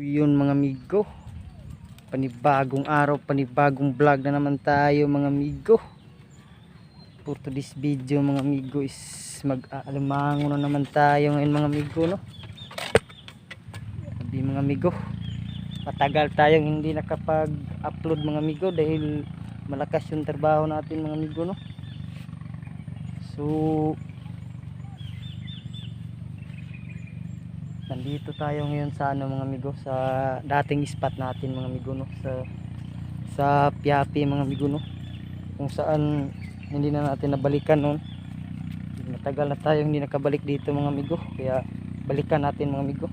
Yun mga amigo, panibagong araw, panibagong vlog na naman tayo mga amigo. For today's video mga amigo is mag-aalimango na naman tayo ngayon mga amigo, no? Sabi mga amigo, matagal tayong hindi nakapag-upload mga amigo dahil malakas yung trabaho natin mga amigo, no? So nandito tayo ngayon sa mga amigo, sa dating spot natin mga amigo, no? Sa Piapi mga amigo, no? Kung saan hindi na natin nabalikan noon. Matagal na tayo hindi nakabalik dito mga amigo, kaya balikan natin mga amigo.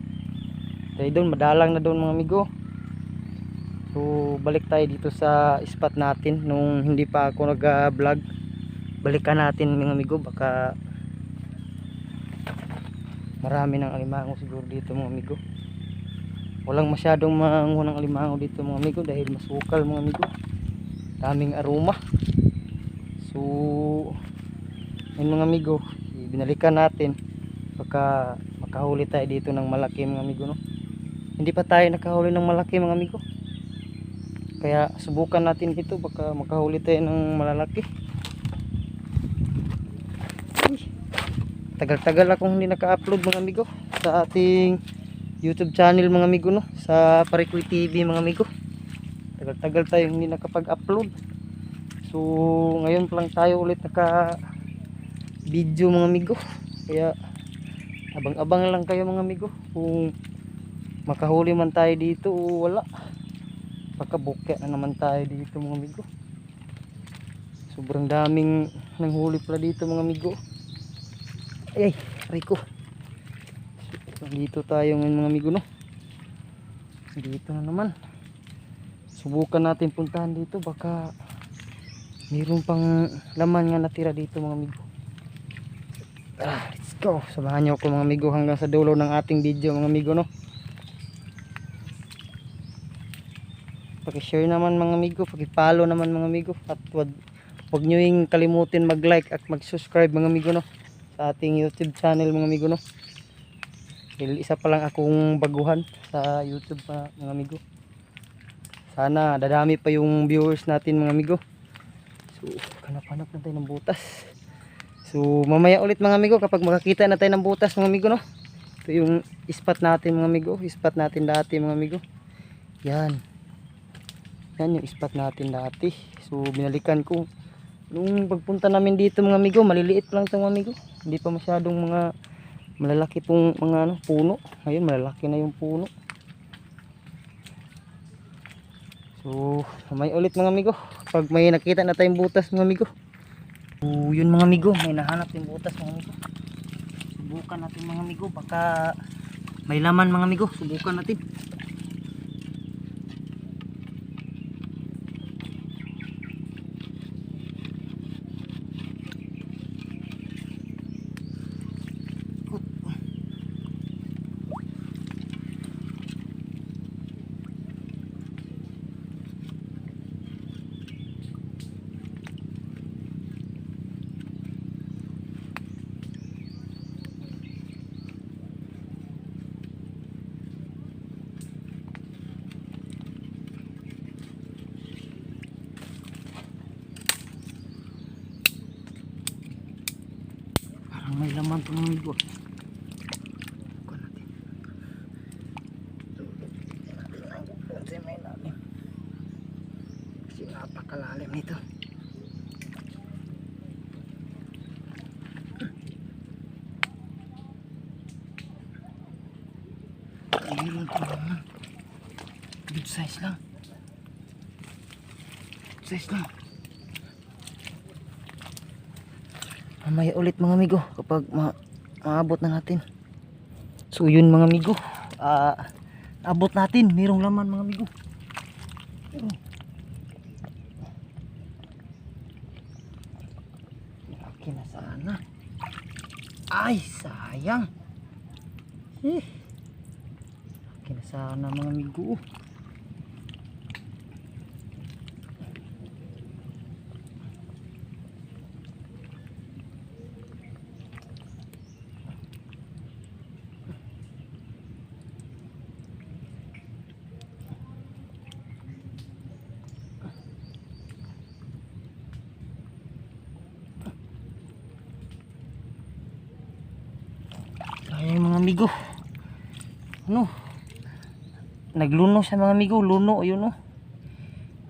Tayo doon, madalang na doon mga amigo. So balik tayo dito sa spot natin nung hindi pa ako nag-vlog. Balikan natin mga amigo, baka marami ng alimango siguro dito mga amigo. Walang masyadong manguha ng alimango dito mga amigo dahil masukal mga amigo, daming aroma. So yun mga amigo, binalikan natin baka makahuli tayo dito ng malaki mga amigo, no? Hindi pa tayo nakahuli ng malaki mga amigo, kaya subukan natin dito, baka makahuli tayo ng malalaki. Tagal-tagal akong hindi naka-upload mga amigo sa ating YouTube channel mga amigo, no? Sa Parikoy TV mga amigo. Tagal-tagal tayo hindi nakapag-upload. So ngayon pa lang tayo ulit naka-video mga amigo. Kaya abang-abang lang kayo mga amigo kung makahuli man tayo dito o wala. Baka bukya na naman tayo dito mga amigo. Sobrang daming nanghuli pala dito mga amigo. Ay, Rico. Dito tayo ngayon mga amigo, no? Dito na naman. Subukan natin puntahan dito, baka mayroon pang laman nga natira dito mga amigo. Let's go. Samahan niyo ako mga amigo hanggang sa dulo ng ating video mga amigo, no? Paki-share naman mga amigo, paki-follow naman mga amigo, at wag niyo yung kalimutin mag-like at mag-subscribe mga amigo, no? Sa ating YouTube channel mga amigo, no? Dahil isa pa lang akong baguhan sa YouTube mga amigo. Sana dadami pa yung viewers natin mga amigo. So hanap-hanap na tayo ng butas. So mamaya ulit mga amigo kapag makakita na tayo ng butas mga amigo, no? Ito yung spot natin mga amigo, spot natin dati mga amigo. Yan yung spot natin dati. So binalikan ko nung pagpunta namin dito mga amigo, maliliit lang ito mga amigo, hindi pa masyadong mga malalaki pong mga puno. Ngayon malalaki na yung puno. So may ulit mga amigo pag may nakita na tayong butas mga amigo. So yun mga amigo, may nahanap yung butas mga amigo. Subukan natin mga amigo, baka may laman mga amigo. Subukan natin. May laman ito mga amigo. Bukan natin. Kasi may lalim. Kasi napakalalim nito. Mayroon ito naman. Good size lang. Good size lang. Mamaya ulit mga amigo kapag maabot na natin. So yun mga amigo, abot natin, mayroong laman mga amigo. Laki na sana. Ay sayang. Laki na sana mga amigo. amigo. Ano? Nagluno siya mga amigo. Luno, ayun oh.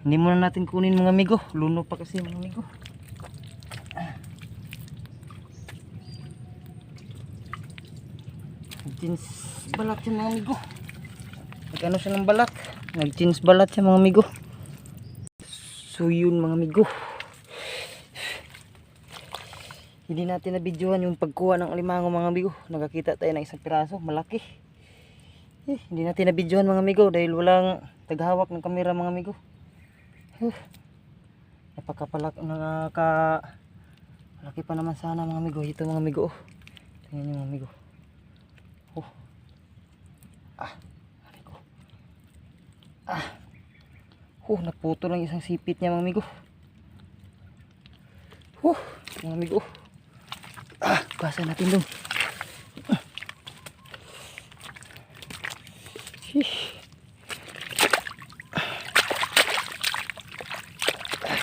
Hindi muna natin kunin mga amigo. Luno pa kasi mga amigo. Nag-jeans balat siya mga amigo. Nag-ano siya ng balat. Nag-jeans balat siya mga amigo. So yun mga amigo. Hindi natin na-videohan yung pagkuha ng alimango mga amigo. Nakakita tayo ng isang piraso. Malaki. Hindi natin na-videohan mga amigo. Dahil walang taghawak ng kamera mga amigo. Napakapalaki. Malaki pa naman sana mga amigo. Ito mga amigo. Tingnan nyo mga amigo. Naputo lang isang sipit niya mga amigo. Mga amigo. Basa natin dun.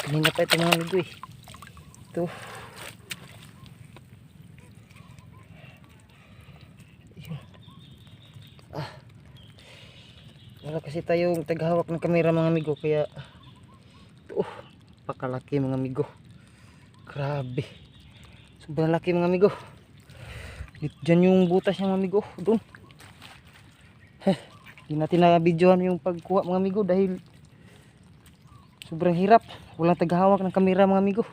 Kanina pa ito mga amigo eh. Ito. Wala kasi tayong taghawak ng kamera mga amigo. Kaya pakalaki mga amigo. Grabe. Sobrang laki mga amigo. Diyan yung butas niya mga amigo. Doon. Hindi natin na-videohan yung pagkuha mga amigo. Dahil sobrang hirap. Walang taghawak ng kamera mga amigo.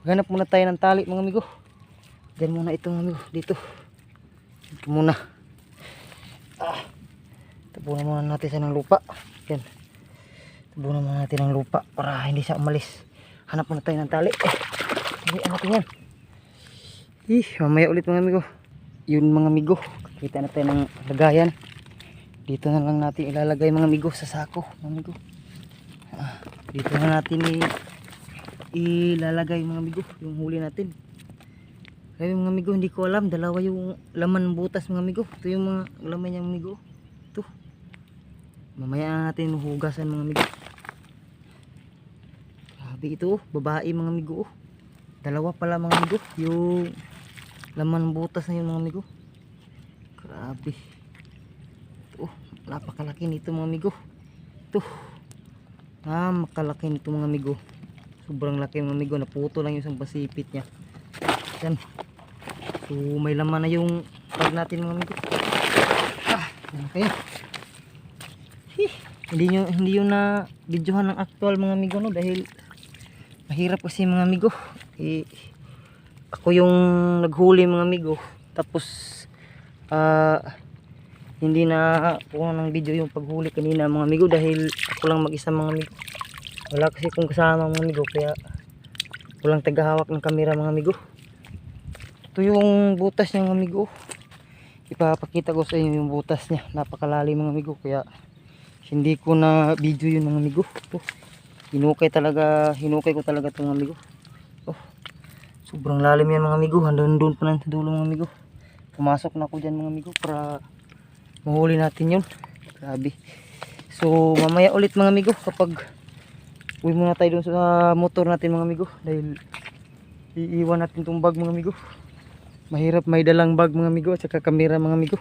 Maghanap muna tayo ng tali mga amigo. Diyan muna ito mga amigo. Dito. Dito muna. Tabunan muna natin siya ng lupa. Yan. Tabunan muna natin ng lupa para hindi siya umalis. Hanap muna tayo ng tali. Ano natin yan. Mamaya ulit mga amigo. Yun mga amigo. Kita na tayo ng lagayan. Dito na lang natin ilalagay mga amigo sa sako. Mga amigo. Dito na natin ilalagay mga amigo. Yung huli natin. Kaya mga amigo hindi ko alam. Dalawa yung laman butas mga amigo. Ito yung mga laman niya mga amigo. Ito. Mamaya natin hugasan mga amigo. Grabe ito. Babae mga amigo. Dalawa pala mga amigo. Yung laman butas na yun mga amigo. Grabe. Ito. Napakalaki nito mga amigo. Ito. Makalaki nito mga amigo. Sobrang laki mga amigo. Naputo lang yung isang pasipit niya. Yan. So may laman na yung pag natin mga amigo. Yan kayo. Hindi yun na videohan ng actual mga amigo no. Dahil mahirap kasi mga amigo. Ako yung naghuli mga amigo. Tapos hindi na kuha ng video yung paghuli kanina mga amigo. Dahil ako lang mag-isa mga amigo. Wala kasi kung kasama mga amigo. Kaya walang tagahawak ng kamera mga amigo. Ito yung butas niya mga amigo. Ipapakita ko sa inyo yung butas niya. Napakalalim mga amigo. Kaya hindi ko na video yun mga amigo. Hinukay ko talaga ito mga amigo. Sobrang lalim yan mga amigo. Hanggang doon pa lang sa dulo mga amigo. Pumasok na ako dyan mga amigo para mahuli natin yun. Grabe. So mamaya ulit mga amigo kapag uwi muna tayo doon sa motor natin mga amigo. Dahil iiwan natin itong bag mga amigo. Mahirap may dalang bag mga amigo at saka kamera mga amigo.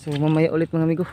So mamaya ulit mga amigo.